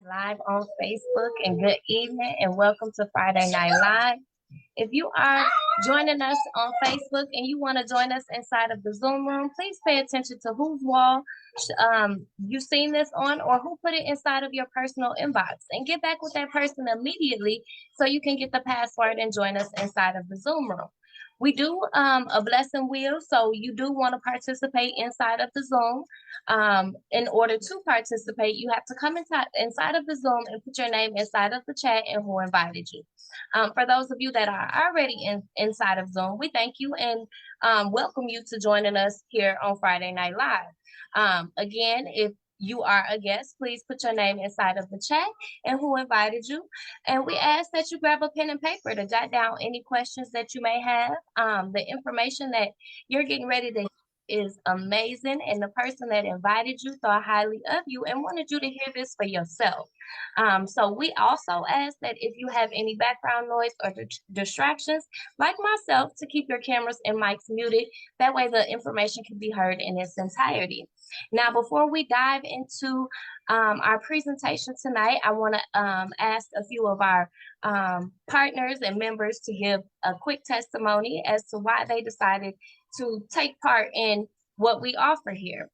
live on Facebook, and good evening and welcome to Friday Night Live. If you are joining us on Facebook and you want to join us inside of the Zoom room, please pay attention to whose wall you've seen this on or who put it inside of your personal inbox and get back with that person immediately so you can get the password and join us inside of the Zoom room. We do a blessing wheel, so you do want to participate inside of the Zoom. In order to participate, you have to come inside of the Zoom and put your name inside of the chat and who invited you. For those of you that are already inside of Zoom, we thank you and welcome you to joining us here on Friday Night Live. Again, if you are a guest, please put your name inside of the chat and who invited you. And we ask that you grab a pen and paper to jot down any questions that you may have. The information that you're getting ready to is amazing, and the person that invited you thought highly of you and wanted you to hear this for yourself. So we also ask that if you have any background noise or distractions, like myself, to keep your cameras and mics muted. That way the information can be heard in its entirety. Now, before we dive into our presentation tonight, I want to ask a few of our partners and members to give a quick testimony as to why they decided to take part in what we offer here.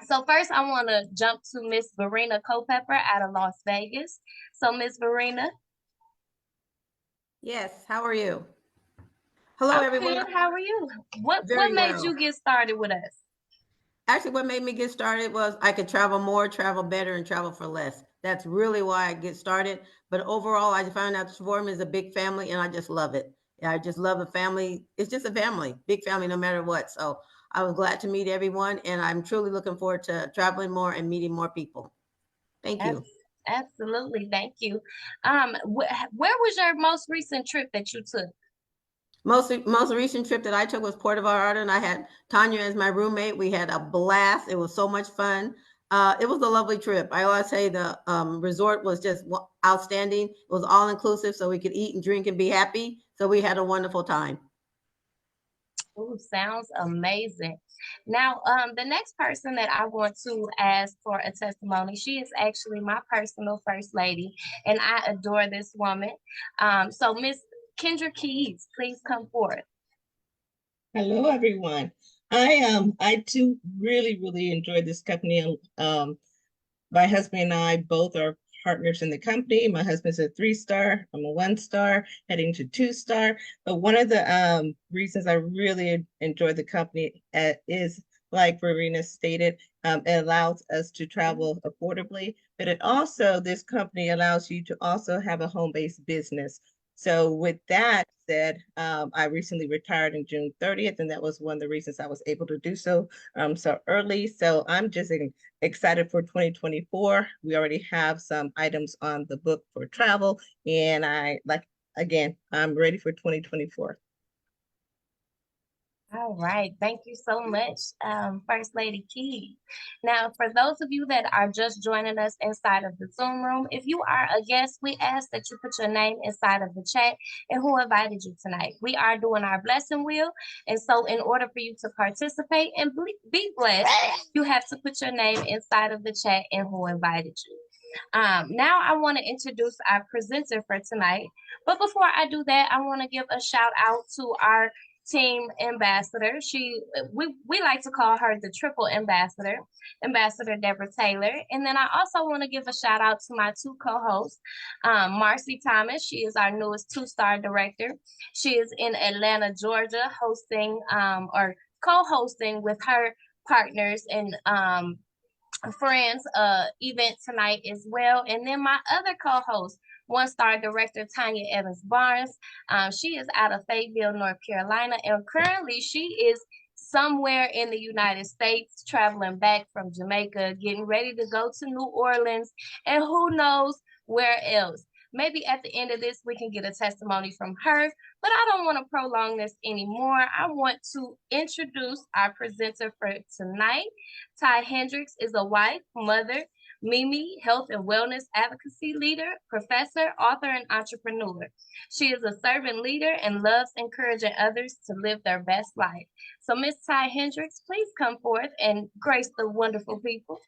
So first, I want to jump to Miss Verena Culpepper out of Las Vegas. So Miss Verena. Yes, how are you? Hello, I'm everyone. good. How are you? What Very made well. you get started with us? Actually, what made me get started was I could travel more, travel better, and travel for less. That's really why I get started. But overall, I found out Travorium is a big family, and I just love it. Yeah, I just love the family. It's just a family, big family, no matter what. So I was glad to meet everyone, and I'm truly looking forward to traveling more and meeting more people. Thank you. Absolutely. Thank you. Where was your most recent trip that you took? Most recent trip that I took was Puerto Vallarta, and I had Tanya as my roommate. We had a blast. It was so much fun. It was a lovely trip. I always say the resort was just outstanding. It was all inclusive, so we could eat and drink and be happy. So we had a wonderful time. Oh, sounds amazing. Now, the next person that I want to ask for a testimony, she is actually my personal first lady, and I adore this woman. So Miss Kendra Keys, please come forth. Hello, everyone. I too really enjoyed this company. My husband and I both are partners in the company. My husband's a 3-star. I'm a 1-star, heading to 2-star. But one of the reasons I really enjoy the company is, like Verena stated, it allows us to travel affordably. But this company allows you to also have a home-based business. So with that said, I recently retired in June 30th, and that was one of the reasons I was able to do so so early. So I'm just excited for 2024. We already have some items on the book for travel, and I'm ready for 2024. All right. Thank you so much, First Lady Key. Now, for those of you that are just joining us inside of the Zoom room, if you are a guest, we ask that you put your name inside of the chat and who invited you tonight. We are doing our blessing wheel. And so in order for you to participate and be blessed, you have to put your name inside of the chat and who invited you. Now I want to introduce our presenter for tonight. But before I do that, I want to give a shout out to our team ambassador. We like to call her the triple ambassador, Ambassador Deborah Taylor. And then I also want to give a shout out to my two co-hosts, Marcy Thomas. She is our newest 2-star director. She is in Atlanta, Georgia, hosting or co-hosting with her partners and friends event tonight as well. And then my other co-host, 1-star director Tanya Evans Barnes. She is out of Fayetteville, North Carolina, and currently she is somewhere in the United States, traveling back from Jamaica, getting ready to go to New Orleans, and who knows where else. Maybe at the end of this, we can get a testimony from her, but I don't want to prolong this anymore. I want to introduce our presenter for tonight. Ty Hendricks is a wife, mother, Mimi, health and wellness advocacy leader, professor, author, and entrepreneur. She is a servant leader and loves encouraging others to live their best life. So Miss Ty Hendricks, please come forth and grace the wonderful people.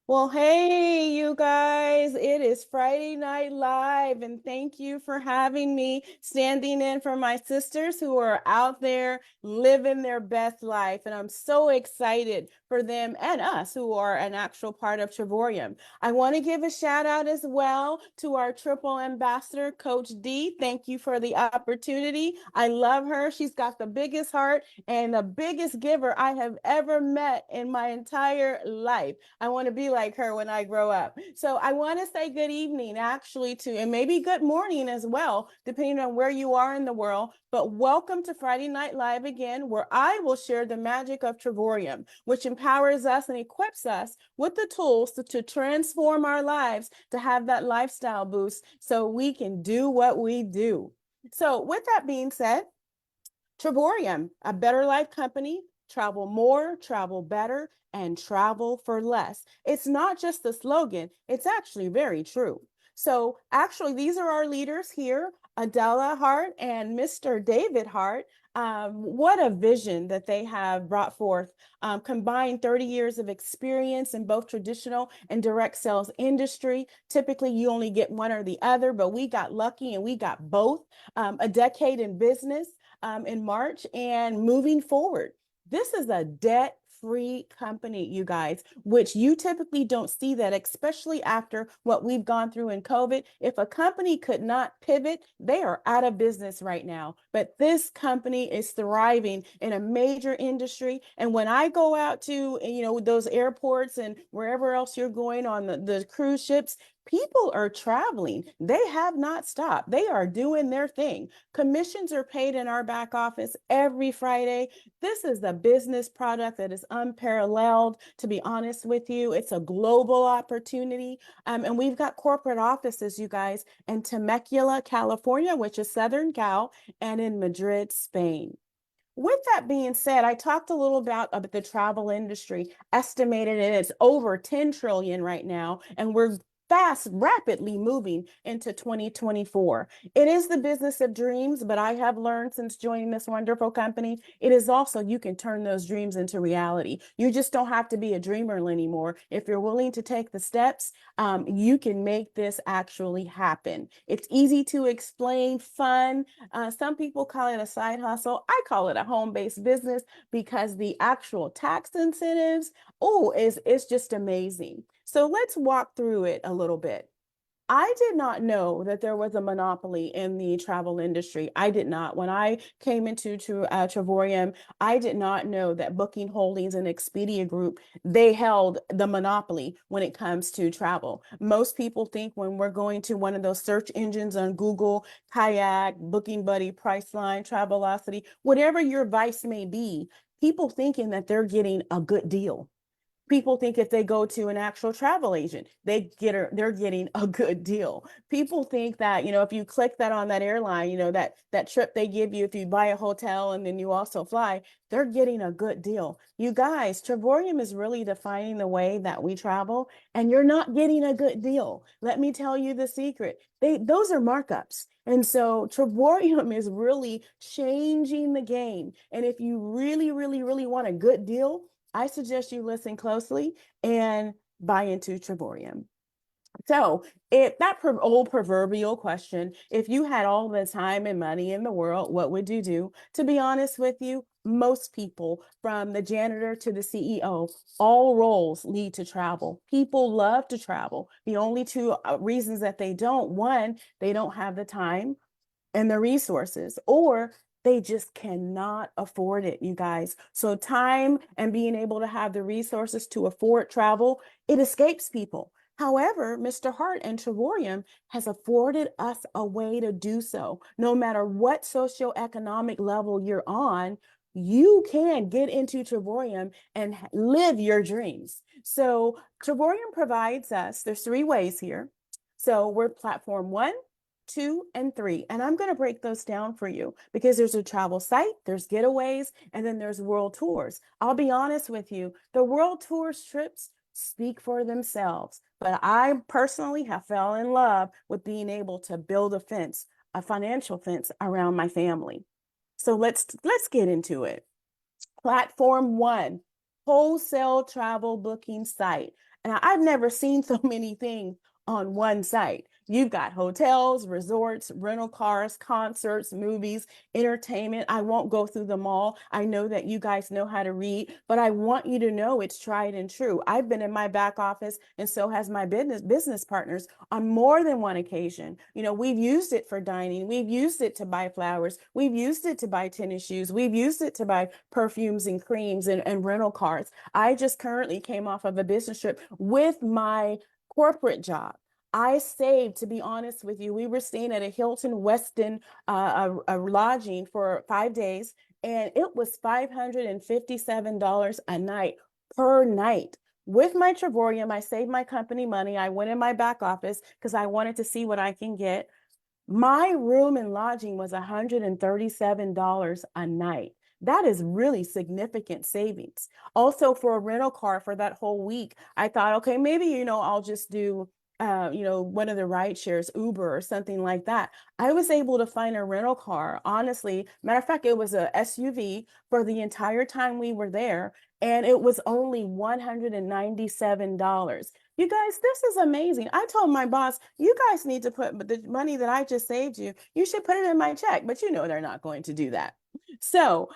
Well, hey, you guys, it is Friday Night Live, and thank you for having me standing in for my sisters who are out there living their best life. And I'm so excited for them and us who are an actual part of Travorium. I want to give a shout out as well to our triple ambassador, Coach D. Thank you for the opportunity. I love her. She's got the biggest heart and the biggest giver I have ever met in my entire life. I want to be like her when I grow up. So I want to say good evening, actually, to, and maybe good morning as well, depending on where you are in the world. But welcome to Friday Night Live again, where I will share the magic of Travorium, which empowers us and equips us with the tools to transform our lives, to have that lifestyle boost so we can do what we do. So with that being said, Travorium, a better life company, travel more, travel better, and travel for less. It's not just a slogan, it's actually very true. So, actually, these are our leaders here, Adela Hart and Mr. David Hart. What a vision that they have brought forth. Combined 30 years of experience in both traditional and direct sales industry. Typically, you only get one or the other, but we got lucky and we got both. A decade in business in March and moving forward. This is a debt free company, you guys, which you typically don't see that, especially after what we've gone through in COVID. If a company could not pivot, they are out of business right now. But this company is thriving in a major industry. And when I go out to, those airports and wherever else you're going on the cruise ships, people are traveling. They have not stopped. They are doing their thing. Commissions are paid in our back office every Friday. This is a business product that is unparalleled, to be honest with you. It's a global opportunity. And we've got corporate offices, you guys, in Temecula, California, which is Southern Cal, and in Madrid, Spain. With that being said, I talked a little about the travel industry, estimated it is over 10 trillion right now, and we're rapidly moving into 2024. It is the business of dreams, but I have learned since joining this wonderful company, it is also you can turn those dreams into reality. You just don't have to be a dreamer anymore. If you're willing to take the steps, you can make this actually happen. It's easy to explain, fun. Some people call it a side hustle. I call it a home-based business because the actual tax incentives, it's just amazing. So let's walk through it a little bit. I did not know that there was a monopoly in the travel industry. I did not. When I came into Travorium, I did not know that Booking Holdings and Expedia Group, they held the monopoly when it comes to travel. Most people think when we're going to one of those search engines on Google, Kayak, Booking Buddy, Priceline, Travelocity, whatever your vice may be, people thinking that they're getting a good deal. People think if they go to an actual travel agent, they're getting a good deal. People think that, if you click that on that airline, that trip they give you if you buy a hotel and then you also fly, they're getting a good deal. You guys, Travorium is really defining the way that we travel, and you're not getting a good deal. Let me tell you the secret. Those are markups. And so Travorium is really changing the game. And if you really, really, really want a good deal, I suggest you listen closely and buy into Travorium. So, if that old proverbial question, if you had all the time and money in the world, what would you do? To be honest with you, most people, from the janitor to the CEO, all roles lead to travel. People love to travel. The only two reasons that they don't, one, they don't have the time and the resources, or they just cannot afford it, you guys. So time and being able to have the resources to afford travel, it escapes people. However, Mr. Hart and Travorium has afforded us a way to do so. No matter what socioeconomic level you're on, you can get into Travorium and live your dreams. So Travorium provides us, there's three ways here. So we're platform 1, 2, and 3. And I'm going to break those down for you because there's a travel site, there's getaways, and then there's world tours. I'll be honest with you, the world tours trips speak for themselves. But I personally have fell in love with being able to build a fence, a financial fence around my family. So let's get into it. Platform 1, wholesale travel booking site. And I've never seen so many things on one site. You've got hotels, resorts, rental cars, concerts, movies, entertainment. I won't go through them all. I know that you guys know how to read, but I want you to know it's tried and true. I've been in my back office, and so has my business partners on more than one occasion. You know, we've used it for dining. We've used it to buy flowers. We've used it to buy tennis shoes. We've used it to buy perfumes and creams and rental cars. I just currently came off of a business trip with my corporate job. I saved, to be honest with you, we were staying at a Hilton Westin a lodging for 5 days, and it was $557 a night per night. With my Travorium, I saved my company money. I went in my back office because I wanted to see what I can get. My room and lodging was $137 a night. That is really significant savings. Also, for a rental car for that whole week, I thought, okay, maybe, I'll just do, one of the ride shares, Uber or something like that. I was able to find a rental car. Honestly, matter of fact, it was a SUV for the entire time we were there, and it was only $197. You guys, this is amazing. I told my boss, you guys need to put the money that I just saved you, you should put it in my check, but they're not going to do that. So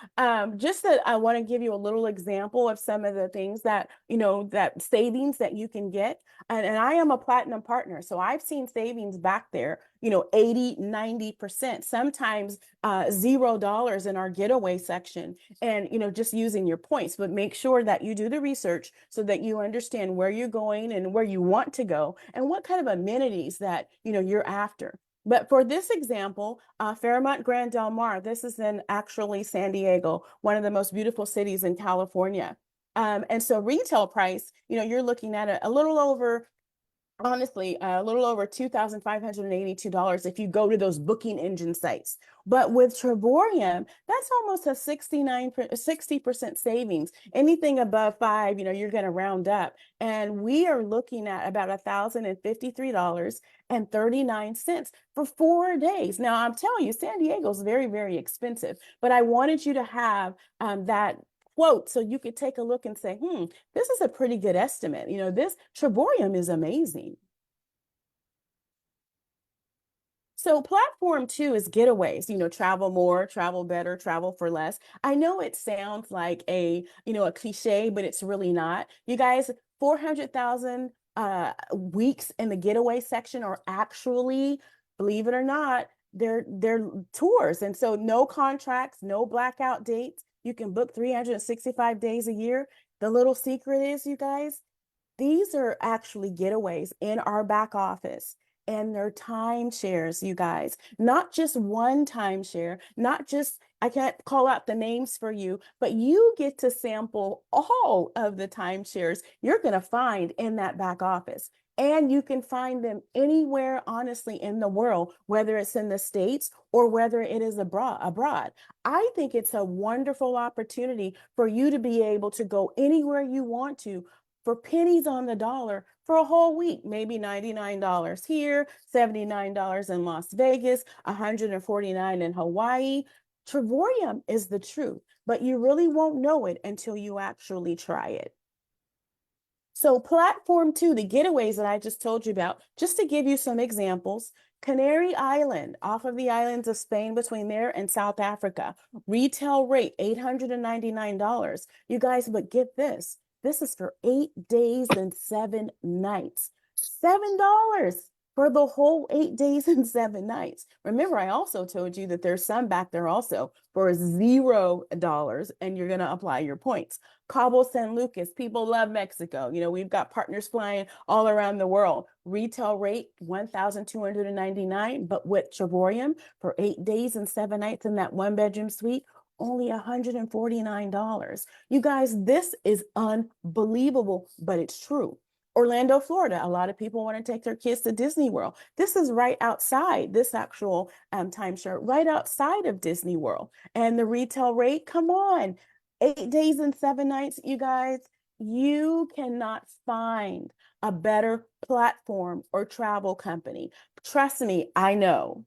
just that I want to give you a little example of some of the things that, that savings that you can get. And I am a platinum partner. So I've seen savings back there, 80, 90%, sometimes $0 in our getaway section. And, just using your points, but make sure that you do the research so that you understand where you're going and where you want to go and what kind of amenities that, you're after. But for this example, Fairmont Grand Del Mar, this is in actually San Diego, one of the most beautiful cities in California. And so retail price, you're looking at a little over, honestly, a little over $2,582 if you go to those booking engine sites. But with Travorium, that's almost a 60% savings. Anything above five, you're going to round up. And we are looking at about $1,053.39 for 4 days. Now, I'm telling you, San Diego is very, very expensive, but I wanted you to have that quote so you could take a look and say, this is a pretty good estimate. This Travorium is amazing. So platform 2 is getaways, travel more, travel better, travel for less. I know it sounds like a cliche, but it's really not. You guys, 400,000 weeks in the getaway section are actually, believe it or not, they're tours. And so no contracts, no blackout dates. You can book 365 days a year. The little secret is, you guys, these are actually getaways in our back office, and they're timeshares, you guys, not just one timeshare, not just, I can't call out the names for you, but you get to sample all of the timeshares you're going to find in that back office. And you can find them anywhere, honestly, in the world, whether it's in the States or whether it is abroad. I think it's a wonderful opportunity for you to be able to go anywhere you want to for pennies on the dollar for a whole week, maybe $99 here, $79 in Las Vegas, $149 in Hawaii. Travorium is the truth, but you really won't know it until you actually try it. So platform 2, the getaways that I just told you about, just to give you some examples, Canary Island, off of the islands of Spain between there and South Africa, retail rate, $899. You guys, but get this. This is for 8 days and 7 nights. $7 for the whole 8 days and 7 nights. Remember, I also told you that there's some back there also for $0, and you're going to apply your points. Cabo San Lucas, people love Mexico. We've got partners flying all around the world. Retail rate, $1,299, but with Travorium for 8 days and 7 nights in that 1-bedroom suite, only $149. You guys, this is unbelievable, but it's true. Orlando, Florida, a lot of people want to take their kids to Disney World. This is right outside, this actual timeshare, right outside of Disney World. And the retail rate, come on, 8 days and 7 nights, you guys, you cannot find a better platform or travel company. Trust me, I know.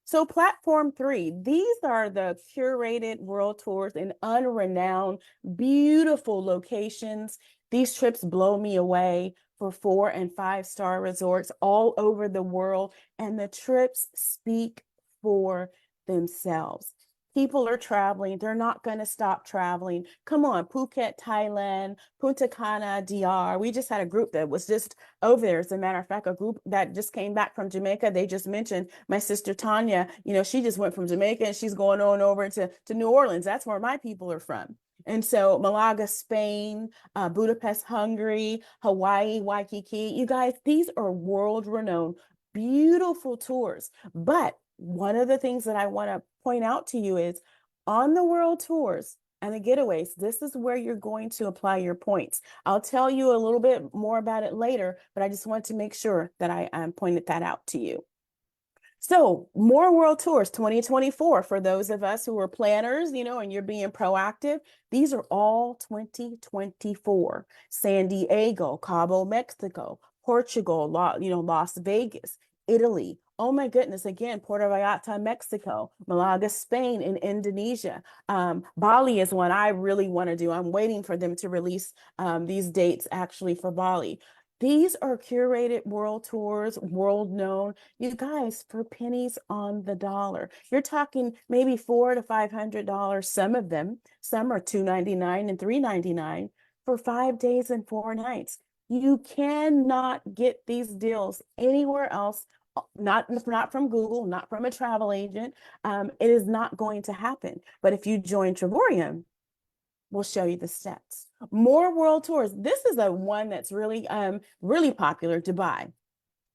So platform 3, these are the curated world tours in unrenowned, beautiful locations. These trips blow me away for 4 and 5-star resorts all over the world, and the trips speak for themselves. People are traveling. They're not going to stop traveling. Come on, Phuket, Thailand, Punta Cana, DR. We just had a group that was just over there. As a matter of fact, a group that just came back from Jamaica. They just mentioned my sister Tanya. She just went from Jamaica and she's going on over to New Orleans. That's where my people are from. And so Malaga, Spain, Budapest, Hungary, Hawaii, Waikiki. You guys, these are world-renowned, beautiful tours. But one of the things that I want to point out to you is on the world tours and the getaways, this is where you're going to apply your points. I'll tell you a little bit more about it later, but I just want to make sure that I pointed that out to you. So more world tours 2024 for those of us who are planners, and you're being proactive. These are all 2024. San Diego, Cabo, Mexico, Portugal, Las Vegas, Italy. Oh my goodness, again, Puerto Vallarta, Mexico, Malaga, Spain, and Indonesia. Bali is one I really want to do. I'm waiting for them to release these dates actually for Bali. These are curated world tours, world known. You guys, for pennies on the dollar. You're talking maybe $400 to $500. Some of them, some are $299 and $399 for 5 days and 4 nights. You cannot get these deals anywhere else. Not from Google, not from a travel agent. It is not going to happen. But if you join Travorium, we'll show you the steps. More world tours. This is a one that's really, really popular, Dubai.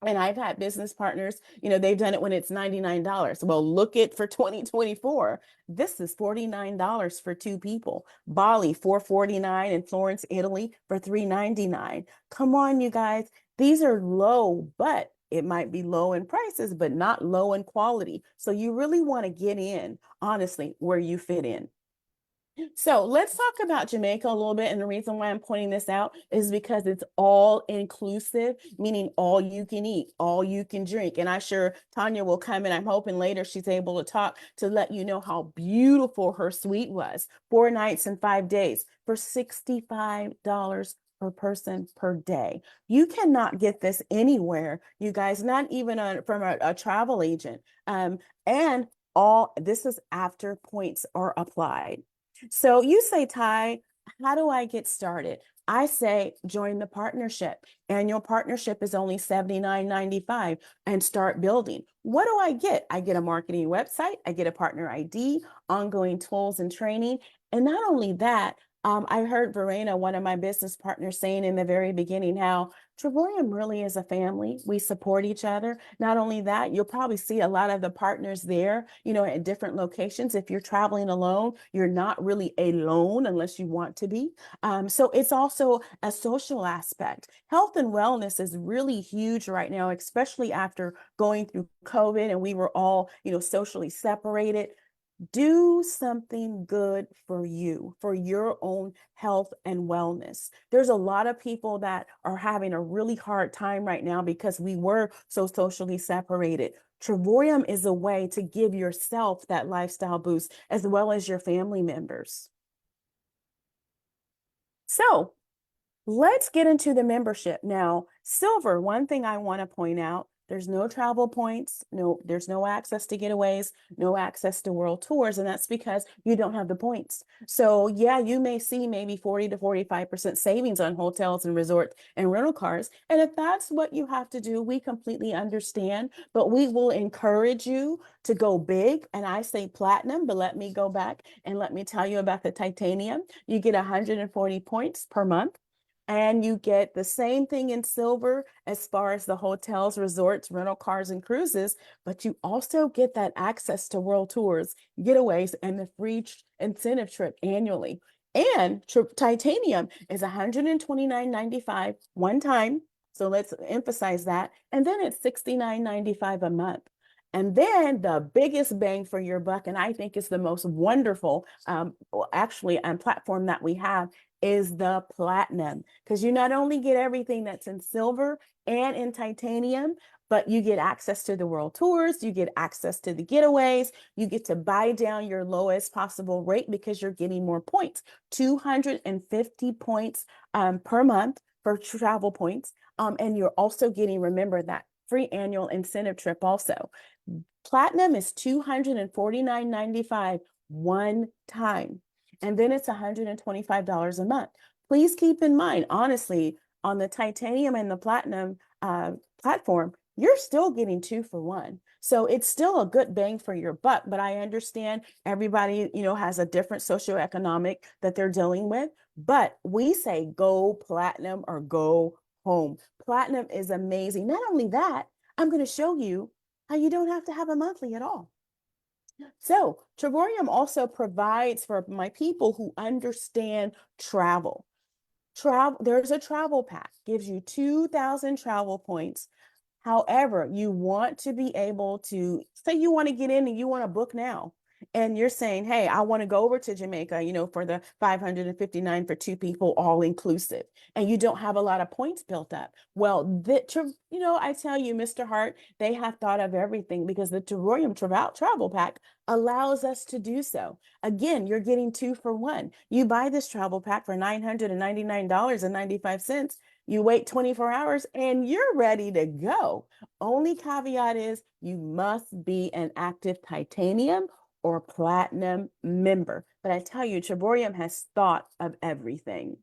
And I've had business partners, they've done it when it's $99. Well, look at for 2024. This is $49 for 2 people. Bali, $449, and Florence, Italy for $399. Come on, you guys. These are low, but it might be low in prices, but not low in quality. So you really want to get in, honestly, where you fit in. So let's talk about Jamaica a little bit. And the reason why I'm pointing this out is because it's all inclusive, meaning all you can eat, all you can drink. And I'm sure Tanya will come and I'm hoping later she's able to talk to let you know how beautiful her suite was. 4 nights and 5 days for $65 per person per day. You cannot get this anywhere, you guys, not even from a travel agent. And all this is after points are applied. So you say, Ty, how do I get started? I say join the partnership. Annual partnership is only $79.95 and start building. What do I get? I get a marketing website. I get a partner ID, ongoing tools and training. And not only that, I heard Verena, one of my business partners, saying in the very beginning how Travorium really is a family. We support each other. Not only that, you'll probably see a lot of the partners there, at different locations. If you're traveling alone, you're not really alone unless you want to be. So it's also a social aspect. Health and wellness is really huge right now, especially after going through COVID and we were all, socially separated. Do something good for you, for your own health and wellness. There's a lot of people that are having a really hard time right now because we were so socially separated. Travorium is a way to give yourself that lifestyle boost as well as your family members. So let's get into the membership. Now, Silver, one thing I want to point out, there's no travel points, there's no access to getaways, no access to world tours, and that's because you don't have the points. So yeah, you may see maybe 40 to 45% savings on hotels and resorts and rental cars. And if that's what you have to do, we completely understand, but we will encourage you to go big. And I say platinum, but let me go back and let me tell you about the titanium. You get 140 points per month. And you get the same thing in silver as far as the hotels, resorts, rental cars, and cruises, but you also get that access to world tours, getaways, and the free incentive trip annually. And titanium is $129.95 one time. So let's emphasize that. And then it's $69.95 a month. And then the biggest bang for your buck, and I think it's the most wonderful, platform that we have, is the platinum, because you not only get everything that's in silver and in titanium, but you get access to the world tours, you get access to the getaways, you get to buy down your lowest possible rate because you're getting more points, 250 points per month for travel points. And you're also getting, remember, that free annual incentive trip also. Platinum is $249.95 one time, and then it's $125 a month. Please keep in mind, honestly, on the titanium and the platinum platform, you're still getting 2 for 1. So it's still a good bang for your buck, but I understand everybody, has a different socioeconomic that they're dealing with, but we say go platinum or go home. Platinum is amazing. Not only that, I'm going to show you how you don't have to have a monthly at all. So Travorium also provides for my people who understand travel. There's a travel pack, gives you 2,000 travel points. However, you want to be able to, say you want to get in and you want to book now, and you're saying, hey, I want to go over to Jamaica, for the 559 for 2 people, all inclusive, and you don't have a lot of points built up. Well, I tell you, Mr. Hart, they have thought of everything, because the Travorium travel pack allows us to do so. Again, you're getting 2 for 1. You buy this travel pack for $999.95. You wait 24 hours and you're ready to go. Only caveat is you must be an active titanium or platinum member. But I tell you, Travorium has thought of everything.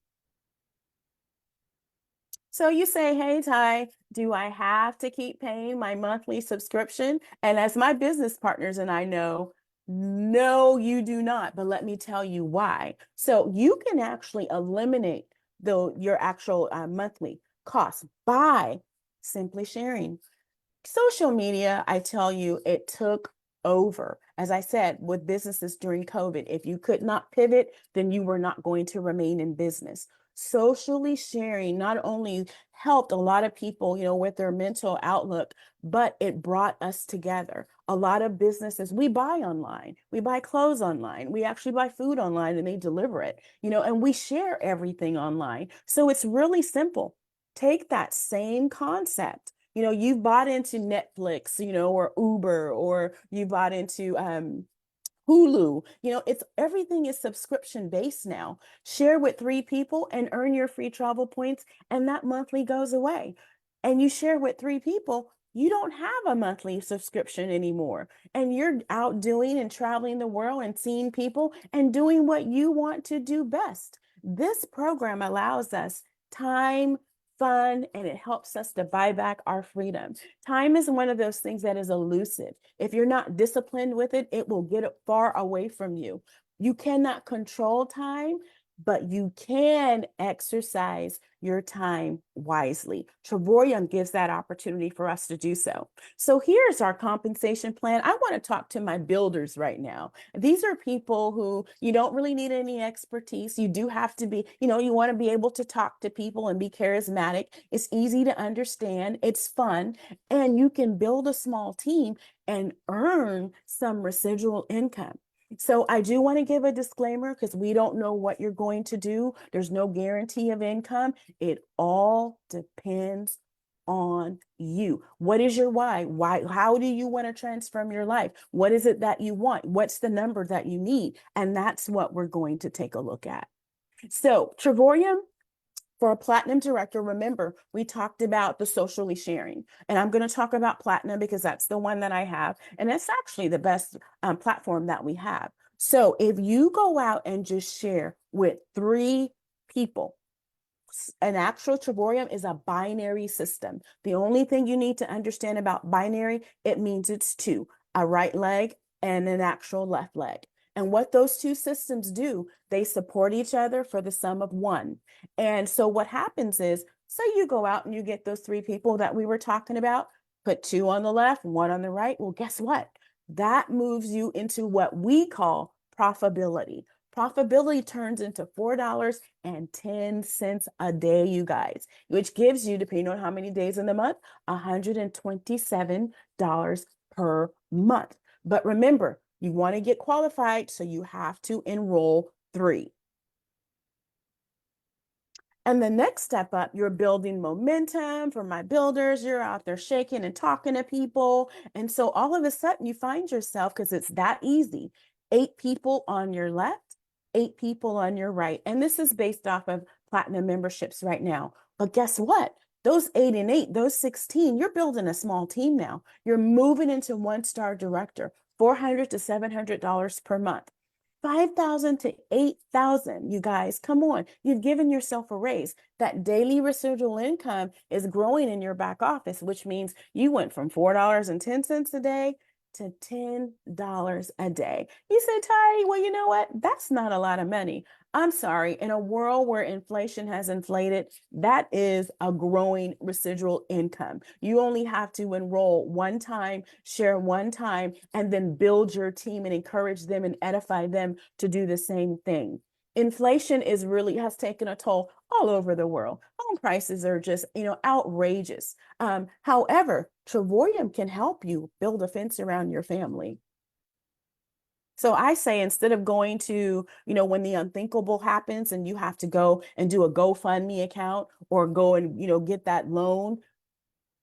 So you say, hey, Ty, do I have to keep paying my monthly subscription? And as my business partners and I know, no, you do not. But let me tell you why. So you can actually eliminate your actual monthly costs by simply sharing. Social media, I tell you, it took over. As I said, with businesses during COVID, if you could not pivot, then you were not going to remain in business. Socially sharing not only helped a lot of people, with their mental outlook, but it brought us together. A lot of businesses, we buy online, we buy clothes online, we actually buy food online and they deliver it, and we share everything online. So it's really simple. Take that same concept. You've bought into Netflix, or Uber, or you bought into Hulu, everything is subscription based now. Share with 3 people and earn your free travel points, and that monthly goes away. And you share with 3 people, you don't have a monthly subscription anymore. And you're out doing and traveling the world and seeing people and doing what you want to do best. This program allows us time, fun, and it helps us to buy back our freedom. Time is one of those things that is elusive. If you're not disciplined with it, it will get far away from you. You cannot control time, but you can exercise your time wisely. Travorium gives that opportunity for us to do so. So here's our compensation plan. I want to talk to my builders right now. These are people who you don't really need any expertise. You do have to be, you want to be able to talk to people and be charismatic. It's easy to understand. It's fun. And you can build a small team and earn some residual income. So I do want to give a disclaimer, because we don't know what you're going to do. There's no guarantee of income. It all depends on you. What is your why? How do you want to transform your life? What is it that you want? What's the number that you need? And that's what we're going to take a look at. So Travorium, for a platinum director, remember, we talked about the socially sharing, and I'm going to talk about platinum because that's the one that I have. And it's actually the best platform that we have. So if you go out and just share with 3 people, an actual Travorium is a binary system. The only thing you need to understand about binary, it means it's 2, a right leg and an actual left leg. And what those 2 systems do, they support each other for the sum of 1. And so what happens is, say you go out and you get those 3 people that we were talking about, put 2 on the left, 1 on the right. Well, guess what? That moves you into what we call profitability. Profitability turns into $4.10 a day, you guys, which gives you, depending on how many days in the month, $127 per month. But remember, you want to get qualified, so you have to enroll 3. And the next step up, you're building momentum. For my builders, you're out there shaking and talking to people. And so all of a sudden you find yourself, because it's that easy, 8 people on your left, 8 people on your right. And this is based off of platinum memberships right now. But guess what? Those 8 and 8, those 16, you're building a small team now. You're moving into 1-star director, $400 to $700 per month. 5,000 to 8,000, you guys, come on. You've given yourself a raise. That daily residual income is growing in your back office, which means you went from $4.10 a day to $10 a day. You say, Ty, well, you know what? That's not a lot of money. I'm sorry. In a world where inflation has inflated, that is a growing residual income. You only have to enroll one time, share one time, and then build your team and encourage them and edify them to do the same thing. Inflation has taken a toll all over the world. Home prices are just, outrageous. However, Travorium can help you build a fence around your family. So I say, instead of going to, when the unthinkable happens and you have to go and do a GoFundMe account or go and, get that loan,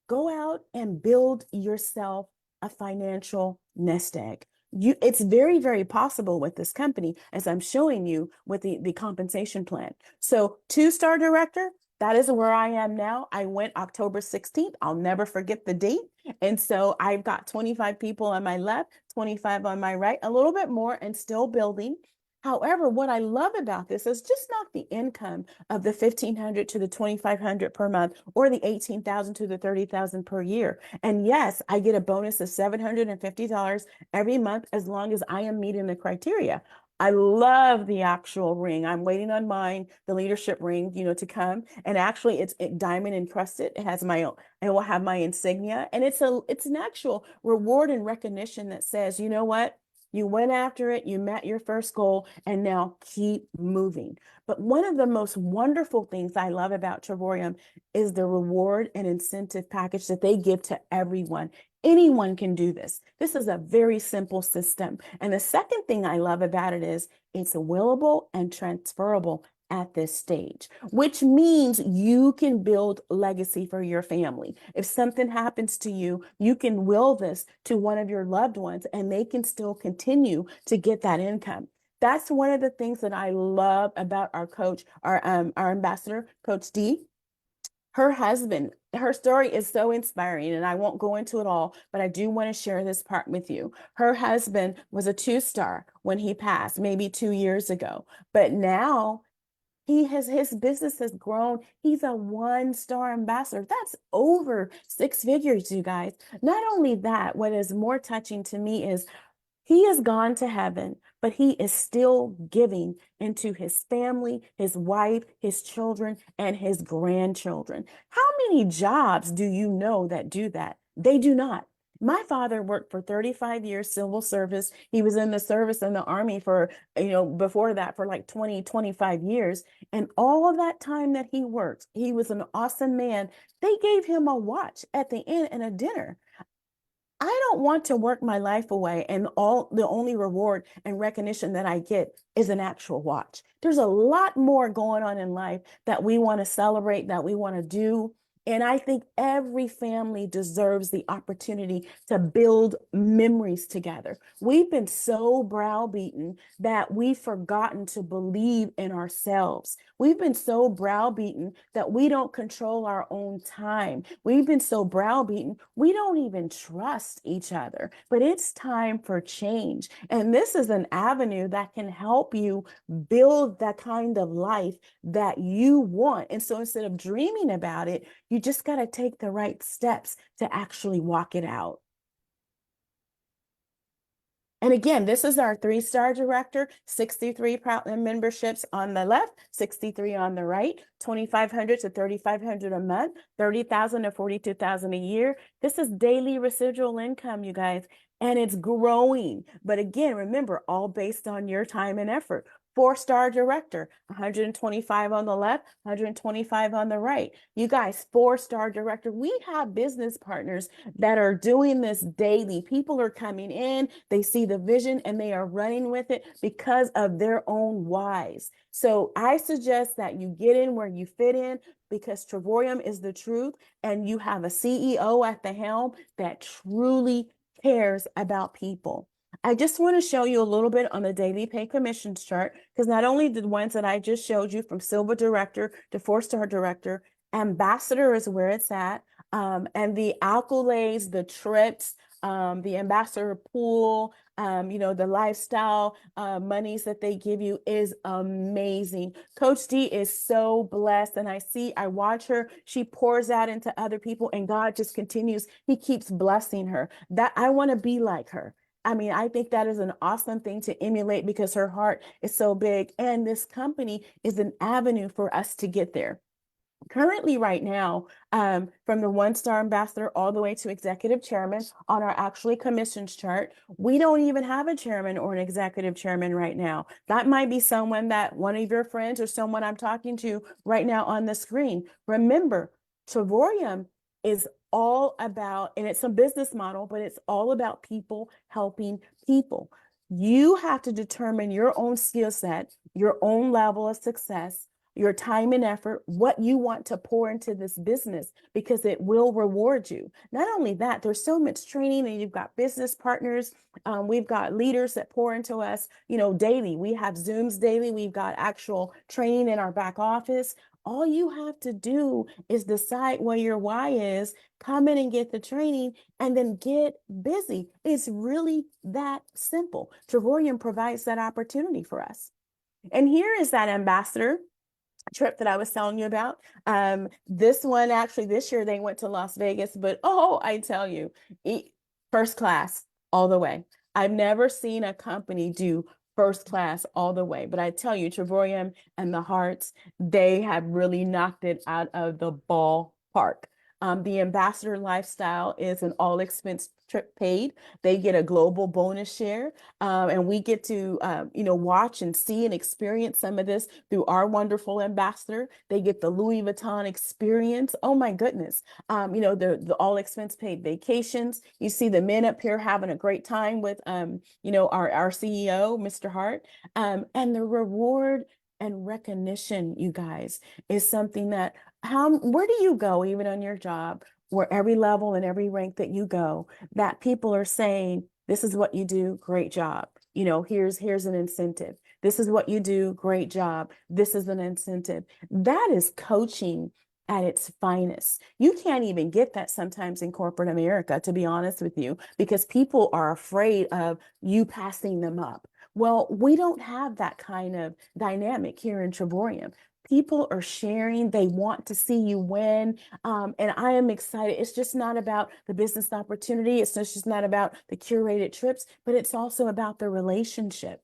go out and build yourself a financial nest egg. It's very, very possible with this company, as I'm showing you with the compensation plan. So 2-star director, that is where I am now. I went October 16th. I'll never forget the date. And so I've got 25 people on my left, 25 on my right, a little bit more, and still building. However, what I love about this is just not the income of the $1,500 to the $2,500 per month, or the $18,000 to the $30,000 per year. And yes, I get a bonus of $750 every month as long as I am meeting the criteria. I love the actual ring. I'm waiting on mine, the leadership ring, to come. And actually, it's diamond encrusted. It has my own, and it will have my insignia. And it's an actual reward and recognition that says, you know what? You went after it, you met your first goal, and now keep moving. But one of the most wonderful things I love about Travorium is the reward and incentive package that they give to everyone. Anyone can do this. This is a very simple system. And the second thing I love about it is it's willable and transferable at this stage, which means you can build legacy for your family. If something happens to you, you can will this to one of your loved ones and they can still continue to get that income. That's one of the things that I love about our coach, our ambassador, Coach D. Her husband, her story is so inspiring, and I won't go into it all, but I do want to share this part with you. Her husband was a 2-star when he passed, maybe 2 years ago, but now his business has grown. He's a 1-star ambassador. That's over 6 figures, you guys. Not only that, what is more touching to me is he has gone to heaven, but he is still giving into his family, his wife, his children, and his grandchildren. How many jobs do you know that do that? They do not. My father worked for 35 years civil service. He was in the service in the Army for, before that for like 20, 25 years. And all of that time that he worked, he was an awesome man. They gave him a watch at the end and a dinner. I don't want to work my life away and the only reward and recognition that I get is an actual watch. There's a lot more going on in life that we want to celebrate, that we want to do. And I think every family deserves the opportunity to build memories together. We've been so browbeaten that we've forgotten to believe in ourselves. We've been so browbeaten that we don't control our own time. We've been so browbeaten, we don't even trust each other. But it's time for change. And this is an avenue that can help you build that kind of life that you want. And so instead of dreaming about it, you just got to take the right steps to actually walk it out. And again, this is our 3-star director, 63 platinum memberships on the left, 63 on the right, 2,500 to 3,500 a month, 30,000 to 42,000 a year. This is daily residual income, you guys, and it's growing. But again, remember, all based on your time and effort. 4-star director, 125 on the left, 125 on the right. You guys, 4-star director. We have business partners that are doing this daily. People are coming in, they see the vision and they are running with it because of their own whys. So I suggest that you get in where you fit in, because Travorium is the truth, and you have a CEO at the helm that truly cares about people. I just want to show you a little bit on the daily pay commissions chart, because not only the ones that I just showed you from silver director to 4-star director, ambassador is where it's at. And the accolades, the trips, the ambassador pool, the lifestyle monies that they give you is amazing. Coach D is so blessed, and I watch her. She pours out into other people, and God just continues. He keeps blessing her. That I want to be like her. I mean, I think that is an awesome thing to emulate, because her heart is so big, and this company is an avenue for us to get there. Currently, right now, from the 1-star ambassador all the way to executive chairman on our actually commissions chart, we don't even have a chairman or an executive chairman right now. That might be someone that one of your friends or someone I'm talking to right now on the screen. Remember, Travorium is all about, and it's a business model, but it's all about people helping people. You have to determine your own skill set, your own level of success, your time and effort, what you want to pour into this business, because it will reward you. Not only that, there's so much training, and you've got business partners. We've got leaders that pour into us, daily. We have Zooms daily. We've got actual training in our back office. All you have to do is decide what your why is, come in and get the training, and then get busy. It's really that simple. Travorium provides that opportunity for us. And here is that ambassador trip that I was telling you about. This one, actually, this year they went to Las Vegas, but I tell you, first class all the way. I've never seen a company do first class all the way, but I tell you, Travorium and the Hearts, they have really knocked it out of the ballpark. The ambassador lifestyle is an all expense trip paid. They get a global bonus share, and we get to watch and see and experience some of this through our wonderful ambassador. They get the Louis Vuitton experience. Oh my goodness. The all expense paid vacations. You see the men up here having a great time with our CEO, Mr. Hart. And the reward and recognition, you guys, is something that where do you go, even on your job, where every level and every rank that you go, that people are saying, this is what you do, great job. Here's an incentive. This is what you do, great job. This is an incentive. That is coaching at its finest. You can't even get that sometimes in corporate America, to be honest with you, because people are afraid of you passing them up. Well, we don't have that kind of dynamic here in Travorium. People are sharing. They want to see you win. And I am excited. It's just not about the business opportunity. It's just not about the curated trips, but it's also about the relationship.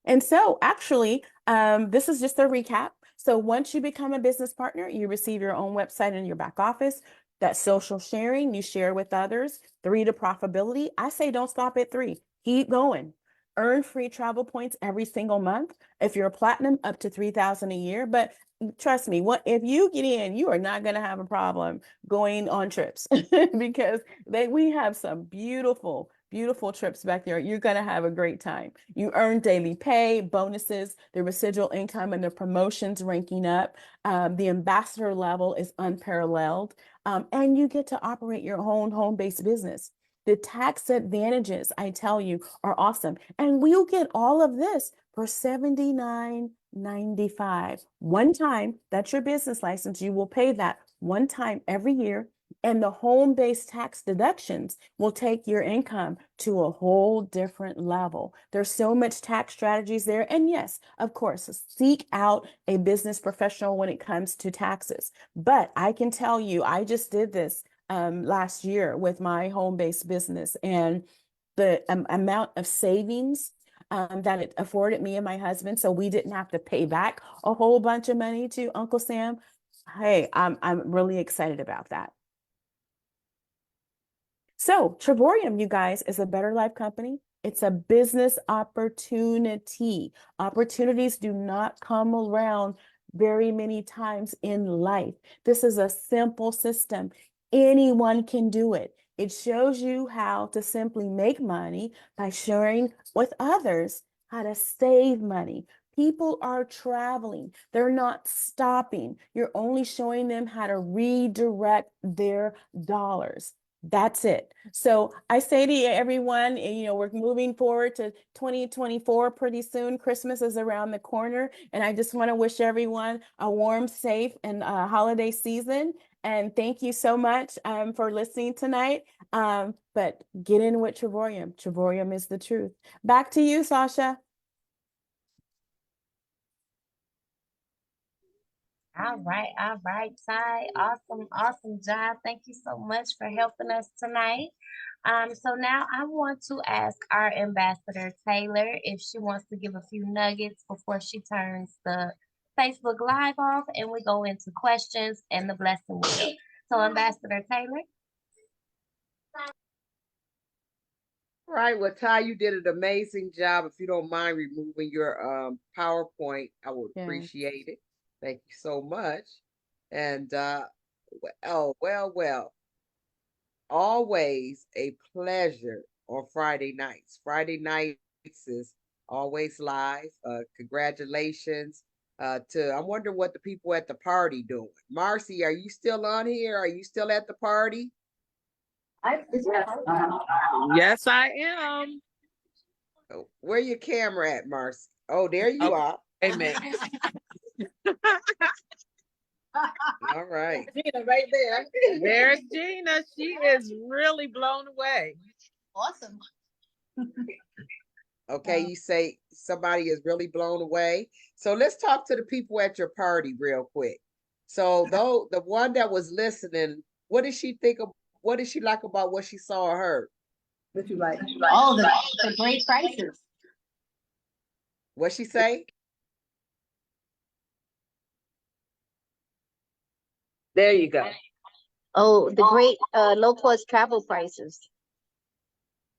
And so actually, this is just a recap. So once you become a business partner, you receive your own website in your back office. That social sharing, you share with others. 3, to profitability. I say don't stop at 3. Keep going. Earn free travel points every single month. If you're a platinum, up to 3,000 a year. But trust me, if you get in, you are not going to have a problem going on trips because we have some beautiful trips back there. You're going to have a great time. You earn daily pay, bonuses, the residual income, and the promotions ranking up. The ambassador level is unparalleled. And you get to operate your own home-based business. The tax advantages, I tell you, are awesome. And we'll get all of this for $79.95. One time, that's your business license. You will pay that one time every year. And the home-based tax deductions will take your income to a whole different level. There's so much tax strategies there. And yes, of course, seek out a business professional when it comes to taxes. But I can tell you, I just did this last year with my home-based business, and the amount of savings that it afforded me and my husband, so we didn't have to pay back a whole bunch of money to Uncle Sam. Hey, I'm really excited about that. So Travorium, you guys, is a better life company. It's a business opportunity. Opportunities do not come around very many times in life. This is a simple system. Anyone can do it. It shows you how to simply make money by sharing with others how to save money. People are traveling. They're not stopping. You're only showing them how to redirect their dollars. That's it. So I say to everyone, we're moving forward to 2024 pretty soon. Christmas is around the corner. And I just want to wish everyone a warm, safe, and holiday season. And thank you so much for listening tonight. But get in with Travorium. Travorium is the truth. Back to you, Sasha. All right, Ty. Awesome job. Thank you so much for helping us tonight. So now I want to ask our ambassador Taylor if she wants to give a few nuggets before she turns the Facebook Live off and we go into questions and the blessing wheel. So Ambassador Taylor. Right. Well, Ty, you did an amazing job. If you don't mind removing your PowerPoint, I would appreciate it. Thank you so much. And well, always a pleasure on Friday nights. Friday nights is always live. Congratulations I wonder what the people at the party doing. Marcy, are you still on here? Are you still at the party? Yes, I am. Oh, where your camera at, Marcy? Oh, there you are. Amen. All right. Gina right there. There's Gina. She is really blown away. Awesome. Okay, you say somebody is really blown away. So let's talk to the people at your party real quick. So though the one that was listening, what did she think of? What did she like about what she saw or heard? What you like? Oh, the great prices. What she say? There you go. Oh, the great low cost travel prices.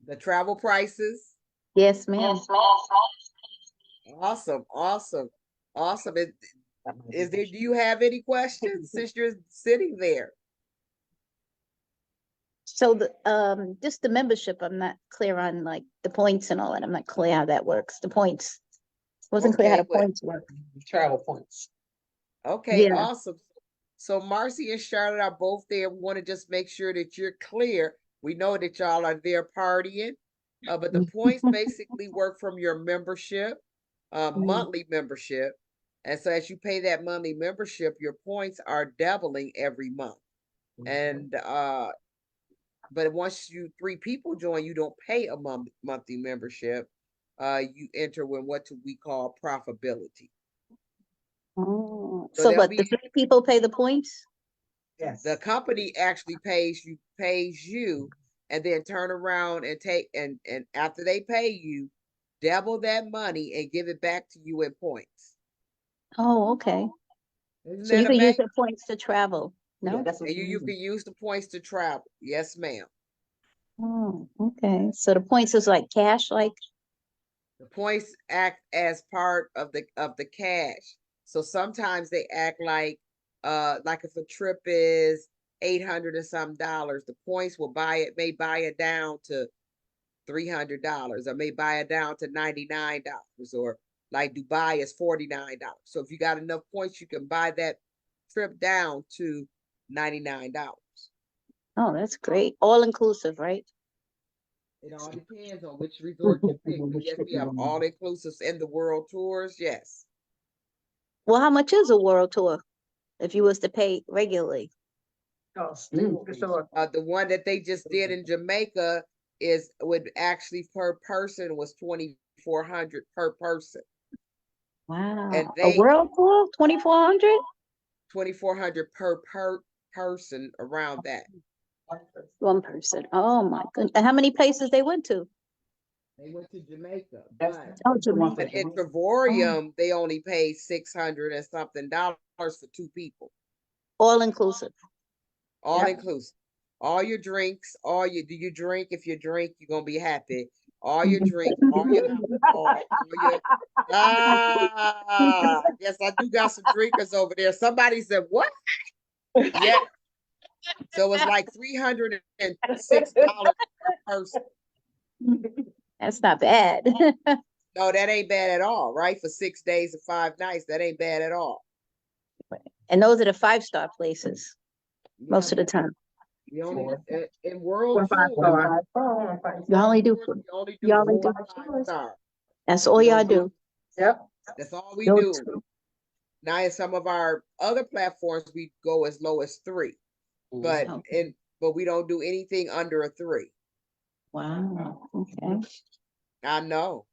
The travel prices? Yes, ma'am. Awesome. Is there, do you have any questions since you're sitting there? So the just the membership, I'm not clear on like the points and all that. I'm not clear how that works. The points. Wasn't clear how the points work. Travel points. Okay, Yeah. awesome. So Marcy and Charlotte are both there. We want to just make sure that you're clear. We know that y'all are there partying, but the points basically work from your membership, monthly membership. And so as you pay that monthly membership, your points are doubling every month. And but once three people join, you don't pay a monthly membership. You enter with what we call profitability. Oh, so what? The 3 people pay the points? Yes. The company actually pays you, and then turn around and take and after they pay you, double that money and give it back to you in points. Oh, okay. Isn't So you that can use amazing? the points to travel. No? Yeah, that's what you can use the points to travel. Yes, ma'am. Oh, okay. So the points is like cash, like? The points act as part of the cash. So sometimes they act like if a trip is $800 and some dollars, the points may buy it down to $300, or may buy it down to $99, or like Dubai is $49. So if you got enough points, you can buy that trip down to $99. Oh, that's great. All inclusive, right? It all depends on which resort you pick. But yes, we have all inclusives in the world tours. Yes. Well, how much is a world tour if you was to pay regularly? The one that they just did in Jamaica would actually per person was $2,400 per person. Wow. And A world tour, 2,400? $2,400 per person, around that. One person. Oh my goodness. And how many places they went to? They went to Jamaica, but Jamaica. in Travorium, they only paid $600 and something for 2 people. All inclusive. All inclusive. All your drinks, do you drink? If you drink, you're gonna be happy. all your drinks, all your alcohol, all your yes, I do got some drinkers over there. Somebody said, what? Yeah. So it's like $306 per person. That's not bad. No, that ain't bad at all, right? For 6 days and 5 nights, that ain't bad at all. And those are the 5-star places most Yeah, of the time. you only in world Or 5 tour, star. You only do, you only do you only 4 do. 5-star. That's all We y'all don't do. Yep. That's all we No do. two. Now in some of our other platforms, we go as low as 3, but Okay. but we don't do anything under a 3. Wow. Okay. I know.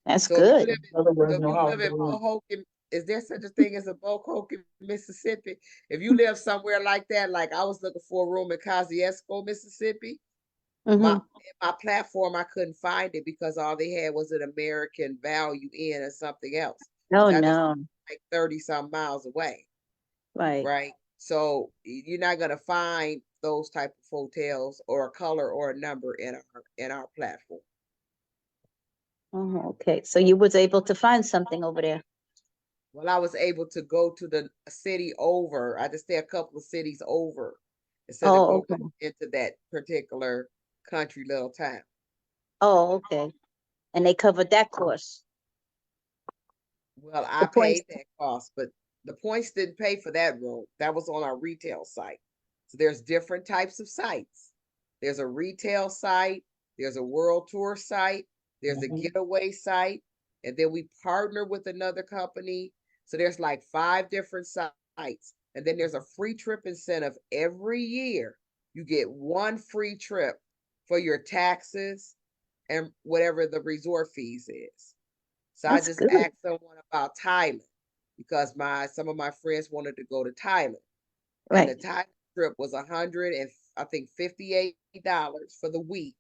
That's So if you good. live In other so words, if no you live in house. Bohoken, is there such a thing as a Bohoken, Mississippi? If you live somewhere like that, like I was looking for a room in Kosciuszko, Mississippi, Mm-hmm. my platform, I couldn't find it because all they had was an American Value Inn or something else. Oh, That was no. like 30 some miles away, Right. right? So you're not gonna find those type of hotels or a color or a number in our platform. Oh, okay. So you was able to find something over there. Well, I was able to go to the city over. I just stay a couple of cities over instead of Oh, going okay. into that particular country little town. Oh, okay. And they covered that course. Well, I The points. paid that cost, but the points didn't pay for that room. That was on our retail site. So there's different types of sites. There's a retail site, there's a world tour site, there's a getaway site, and then we partner with another company. So there's like 5 different sites. And then there's a free trip incentive every year. You get 1 free trip for your taxes and whatever the resort fees is. So I That's just good. asked someone about Thailand because some of my friends wanted to go to Thailand. And the Right. Thailand trip was $158 for the week.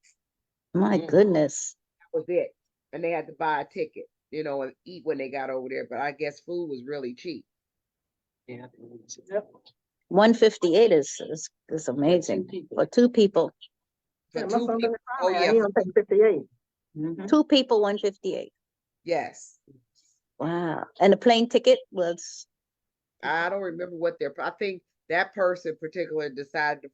My goodness. That was it. And they had to buy a ticket, and eat when they got over there. But I guess food was really cheap. Yep. 158 is amazing. For 2 people. For Yeah, 2 most of them people. in Oh Thailand, yeah. he don't take 58. 2 people, 158. Yes. Wow. And the plane ticket was, I don't remember what I think that person particularly decided to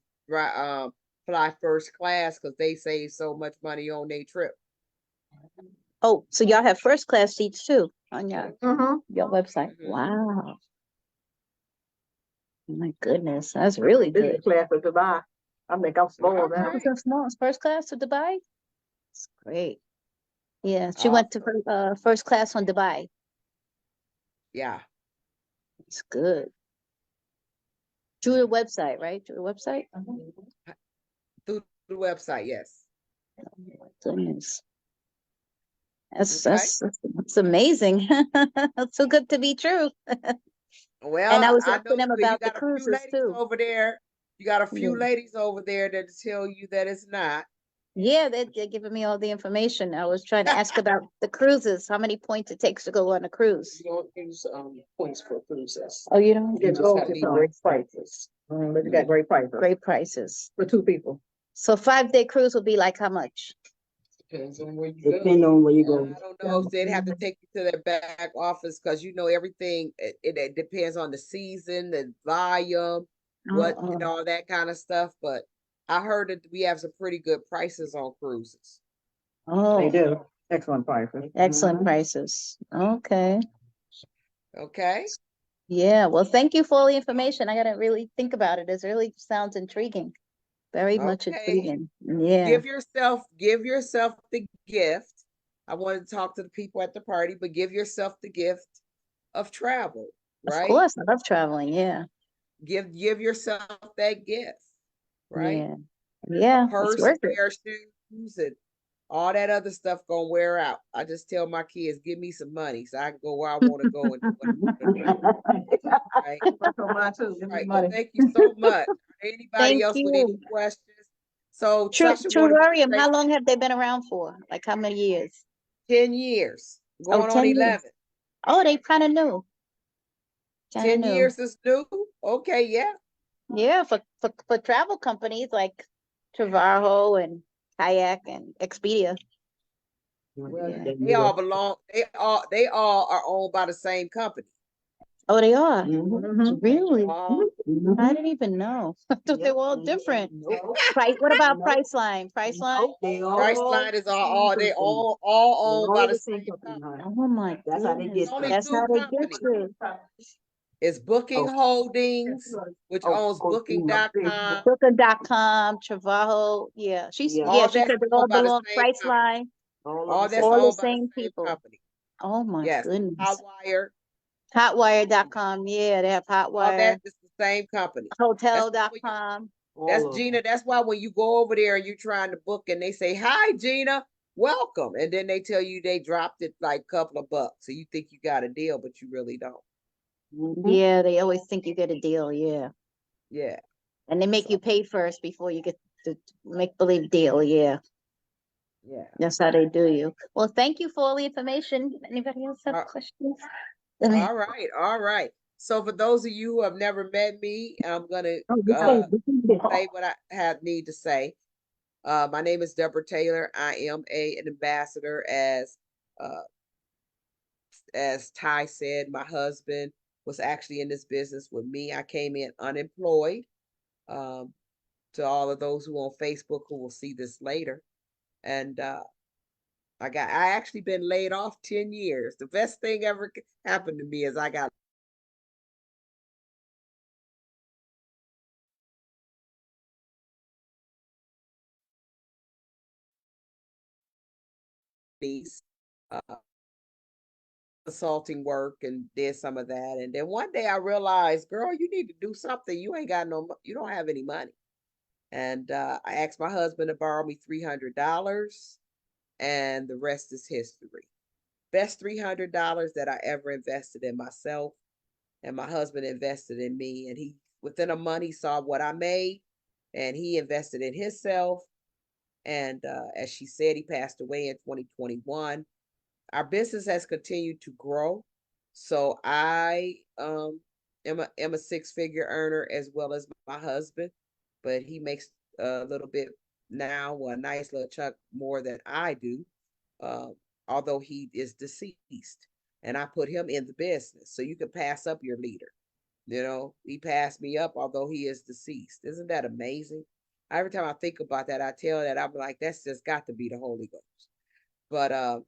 fly first class because they saved so much money on their trip. oh, so y'all have first class seats too on your website. Mhm. Wow. My goodness. That's really Business good. class to Dubai. I think I'm spoiled now. That was so small. It's first class to Dubai. It's great. Yeah, she Awesome. went to first class on Dubai. Yeah. It's good. Through the website, right? Through the website? Through the website, yes. Oh my goodness. That's Okay. that's amazing. That's too good to be true. Well, And I was I asking know them you about the got a few cruises ladies too. over there. You got a few Yeah. ladies over there that tell you that it's not. Yeah, they're giving me all the information. I was trying to ask about the cruises, how many points it takes to go on a cruise. You don't use points for cruises. Oh, you don't? You just have great prices. But you got great prices Great prices. for 2 people. So 5-day cruise will be like how much? Depends on where you go. Depending on where you go. I don't know if they'd have to take you to their back office because everything. It depends on the season, the volume, all that kind of stuff. But I heard that we have some pretty good prices on cruises. Oh, They do. Excellent prices. excellent prices. Okay. Okay. Yeah. Well, thank you for all the information. I gotta really think about it. It really sounds intriguing. Very much Okay. intriguing. Yeah. Give yourself the gift. I wanted to talk to the people at the party, but give yourself the gift of travel, Of right? course, I love traveling. Yeah. Give yourself that gift, right? Yeah. Yeah. A It's purse, a worth it. pair of shoes, and all that other stuff gonna wear out. I just tell my kids, give me some money so I can go where I want to go and do what I want to do. Right? Right. Well, thank you so much. Anybody Thank else with any you. questions? So True, Sasha wanted me to Travorium, say how long have they been around for? Like how many years? 10 years, Oh, going on 10 years. 11. Oh, they kind of new. 10 years is new. Okay, yeah. Yeah, for travel companies like Travaro and Kayak and Expedia. Well, Yeah. they all belong. They all are owned by the same company. Oh, they are? Mhm. Really? All I didn't even know. I thought they were all different. Price, what about Priceline? Priceline? Priceline is all they all owned by the same company. Oh my That's how they goodness. get Only That's two how they get companies. you. It's Booking Holdings, which owns Booking.com. Booker.com, Travajo. Yeah. Yeah. Yeah, All she that's said they all owned by the belong same company. Priceline. All that's All the owned by the same same people. company. Oh my Yes. goodness. Hotwire. Hotwire.com. Yeah, they have All Hotwire. that is the same company. That's why when Hotel.com. That's Gina. That's why when you go over there and you're trying to book and they say, "Hi, Gina, welcome," and then they tell you they dropped it like a couple of bucks, so you think you got a deal, but you really don't. Yeah, they always think you get a deal. Yeah. Yeah. And they make So, you pay first before you get the make believe deal. Yeah. yeah. That's how they do you. Well, thank you for all the information. Anybody else have Uh, questions? All right. All right. So for those of you who have never met me, I'm gonna say what I need to say. My name is Deborah Taylor. I am an ambassador, as Ty said. My husband was actually in this business with me. I came in unemployed. Um, to all of those who on Facebook who will see this later, and I actually been laid off 10 years. The best thing ever happened to me is I got these consulting work and did some of that. And then one day I realized, girl, you need to do something. You ain't got you don't have any money. And I asked my husband to borrow me $300, and the rest is history. Best $300 that I ever invested in myself, and my husband invested in me. And he, within a month, he saw what I made, and he invested in himself. And as she said, he passed away in 2021. Our business has continued to grow. So I am a six-figure earner as well as my husband, but he makes a little bit now, well, a nice little chunk more than I do, um, although he is deceased. And I put him in the business. So you can pass up your leader. You know, he passed me up, although he is deceased. Isn't that amazing? Every time I think about that, I tell that I'm like, that's just got to be the Holy Ghost. But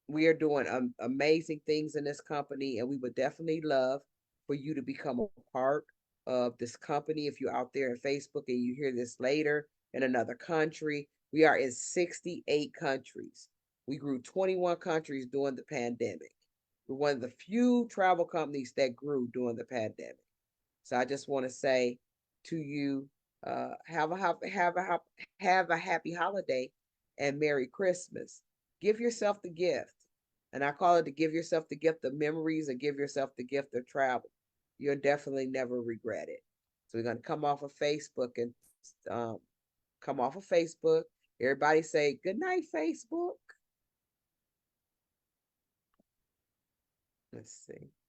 we are doing amazing things in this company, and we would definitely love for you to become a part of this company. If you're out there in Facebook and you hear this later in another country, we are in 68 countries. We grew 21 countries during the pandemic. We're one of the few travel companies that grew during the pandemic. So I just want to say to you, have a happy holiday and Merry Christmas. Give yourself the gift, and I call it to give yourself the gift of memories and give yourself the gift of travel. You'll definitely never regret it. So we're gonna come off of Facebook and um, come off of Facebook. Everybody say good night, Facebook. Let's see.